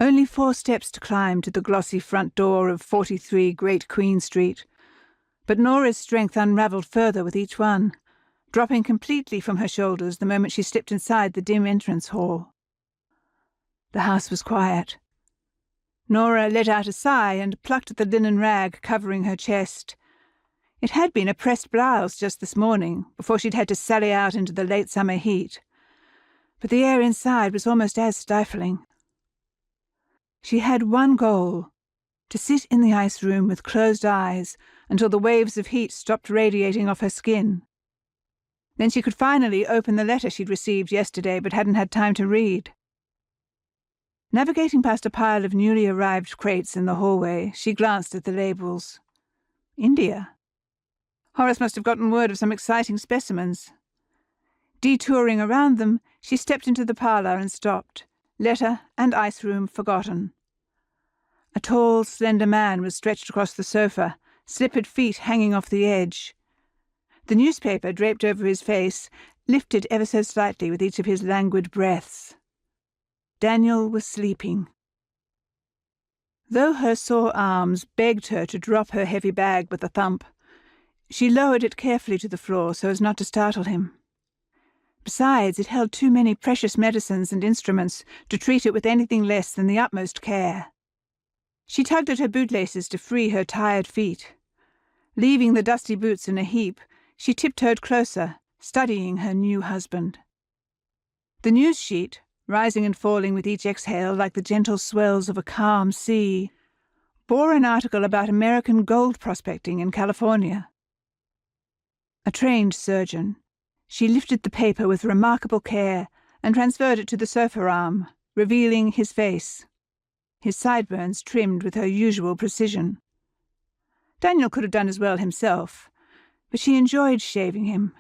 Only 4 steps to climb to the glossy front door of 43 Great Queen Street, but Nora's strength unravelled further with each one, dropping completely from her shoulders the moment she slipped inside the dim entrance hall. The house was quiet. Nora let out a sigh and plucked at the linen rag covering her chest. It had been a pressed blouse just this morning, before she'd had to sally out into the late summer heat, but the air inside was almost as stifling. She had one goal: to sit in the ice room with closed eyes until the waves of heat stopped radiating off her skin. Then she could finally open the letter she'd received yesterday but hadn't had time to read. Navigating past a pile of newly arrived crates in the hallway, she glanced at the labels. India. Horace must have gotten word of some exciting specimens. Detouring around them, she stepped into the parlour and stopped, letter and ice room forgotten. A tall, slender man was stretched across the sofa, slippered feet hanging off the edge. The newspaper draped over his face lifted ever so slightly with each of his languid breaths. Daniel was sleeping. Though her sore arms begged her to drop her heavy bag with a thump, she lowered it carefully to the floor so as not to startle him. Besides, it held too many precious medicines and instruments to treat it with anything less than the utmost care. She tugged at her bootlaces to free her tired feet. Leaving the dusty boots in a heap, she tiptoed closer, studying her new husband. The news sheet, rising and falling with each exhale like the gentle swells of a calm sea, bore an article about American gold prospecting in California. A trained surgeon, she lifted the paper with remarkable care and transferred it to the sofa arm, revealing his face, his sideburns trimmed with her usual precision. Daniel could have done as well himself, but she enjoyed shaving him.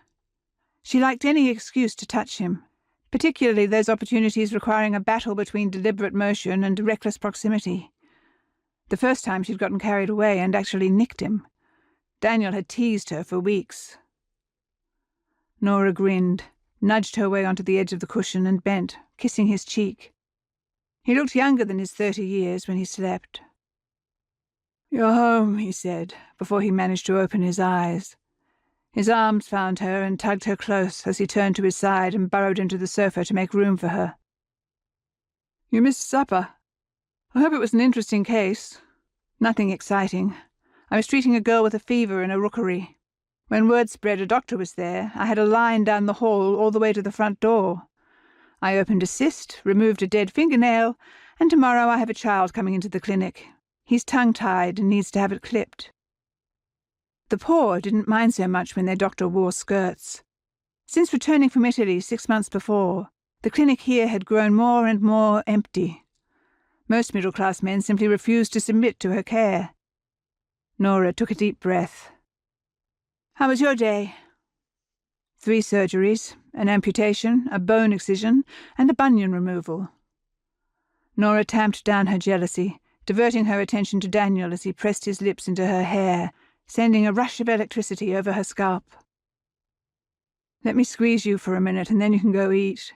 She liked any excuse to touch him, particularly those opportunities requiring a battle between deliberate motion and reckless proximity. The first time she'd gotten carried away and actually nicked him. Daniel had teased her for weeks. Nora grinned, nudged her way onto the edge of the cushion and bent, kissing his cheek. He looked younger than his 30 years when he slept. "You're home," he said, before he managed to open his eyes. His arms found her and tugged her close as he turned to his side and burrowed into the sofa to make room for her. "You missed supper. I hope it was an interesting case." "Nothing exciting. I was treating a girl with a fever in a rookery. When word spread a doctor was there, I had a line down the hall all the way to the front door. I opened a cyst, removed a dead fingernail, and tomorrow I have a child coming into the clinic. He's tongue-tied and needs to have it clipped." The poor didn't mind so much when their doctor wore skirts. Since returning from Italy 6 months before, the clinic here had grown more and more empty. Most middle-class men simply refused to submit to her care. Nora took a deep breath. "How was your day?" 3 surgeries, an amputation, a bone excision, and a bunion removal. Nora tamped down her jealousy, diverting her attention to Daniel as he pressed his lips into her hair, sending a rush of electricity over her scalp. "Let me squeeze you for a minute and then you can go eat."